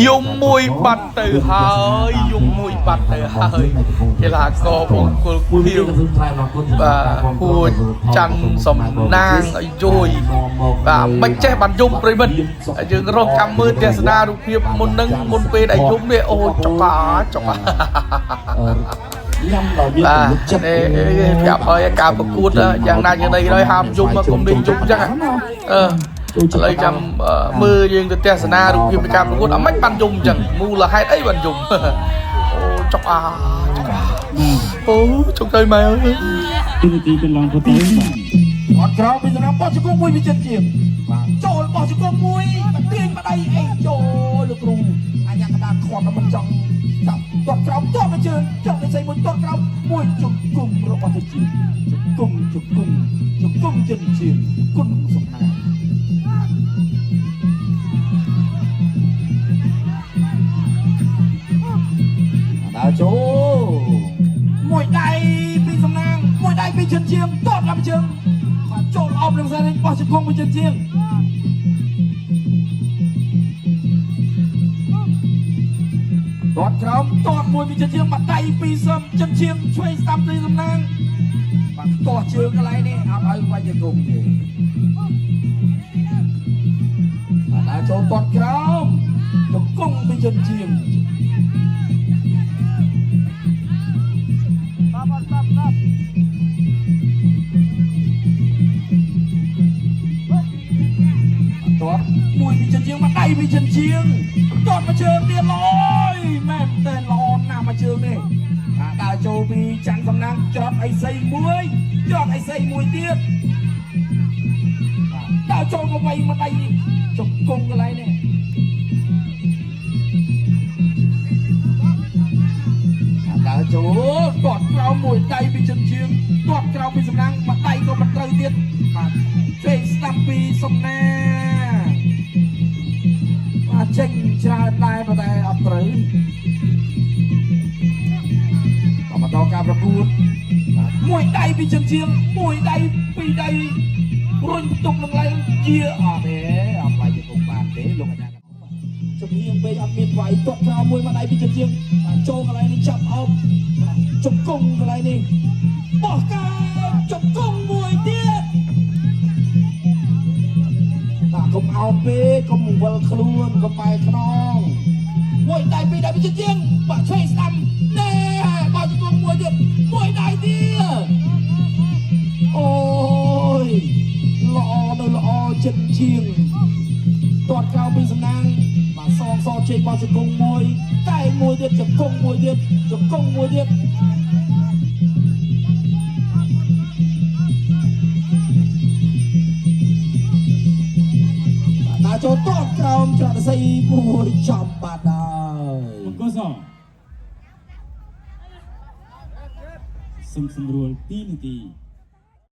យំមួយបាត់ទៅហើយយំមួយបាត់ទៅហើយកីឡាករបង្គោលខៀវបាទហួចច័ន្ទសំណាងឲ្យយយបាទមិនចេះបានយំប្រិមិត្តយើងរកកម្មមើលទស្សនារូបភាពមុននឹងមុនពេលដែលយំនេះអូចកាបាទនេះប្រាប់ឲ្យការប្រកួតយ៉ាងណាយ៉ាងណីហើយហាមយំមកកុំលេងយំអញ្ចឹងឥឡូវចាំមើលយើងទៅទស្សនារូបភាពនៃការប្រកួតអមិនបានយំអញ្ចឹងមូលហេតុអីបានយំអូចុកអូចុកទៅម៉ែអើយទីនាទីកន្លងទៅអត់ក្រោយពីសំណាក់បោះជង្គង់មួយវិចិត្រជាងបាទចូលបោះជង្គង់មួយបាត់ទាញម្ដាយអីចូលលោកគ្រូអាយ៉ាកដានខាត់មិនចង់ចាប់ទាត់ក្រោមទាត់មកជើងចង់និស័យមួយទាត់ក្រោមមួយជង្គង់របស់ទៅជាជង្គង់ជង្គង់ជិនជាគុណសំណាងដើរចូលមួយដៃពីសំណាងមួយដៃពីជិនជាទាត់ឡើងជើងបាទចូលអបនឹងផ្សេងបោះជង្គង់មួយជិនជាទាត់ក្រោមទាត់មួយពីជិនជាបាត់ដៃពីសំជិនជាឆ្វេងស្ដាំពីសំណាងបាទទាត់ជើងកន្លែងនេះអត់ឲ្យវាយជង្គង់ទេបាទដើរចូលទាត់ក្រោមជង្គង់ពីជិនជាទាត់មួយពីជើងមកដៃពីជើងទាត់មកជើងទៀតលយមែនតែល្អណាស់មកជើងនេះដើរចូលពីច័ន្ទសំណាងច្រត់អីសីមួយច្រត់អីសីមួយទៀតដើរចូលមកវៃមកដៃជង្គង់កន្លែងនេះដើរចូលទាត់ក្រោមមួយដៃពីជើងទាត់ក្រោមពីសំណាងមកដៃក៏មិនត្រូវទៀតបាទឆ្វេងស្ដាប់ពីសំណាងបាទចេញច្រើនដែរប៉ុន្តែអត់ត្រូវបន្តការប្រកួតមួយដៃពីជើងមួយដៃពីដៃរុញបន្ទុកនឹងឡើងជាអត់ទេអត់វាយជង្គង់បានទេលោកអាចារ្យជំនាញពេកអត់មានវាយទាត់ក្រោមមួយមកដៃពីជើងចូលកន្លែងនេះចាប់អោបជង្គង់កន្លែងនេះបោះកាជង្គង់មួយទៀតកុំអោបពេកកុំវិលខ្លួនកុំបែកខ្នងមួយដៃពីដៃពីជើងបាក់ឆ្វេងស្ដាំណែបោះជង្គង់មួយទៀតមួយដៃទៀតអូយល្អនៅល្អចិត្តជាងទាត់ក្រៅពីសំណាងបាទសងជ័យបោះជង្គង់មួយតែមួយទៀតជង្គង់មួយទៀតជង្គង់មួយទៀតបាទចូលទាត់ក្រោមច្រត់ស័យមួយចំបាត់ហើយអង្គសសំរួល2នាទី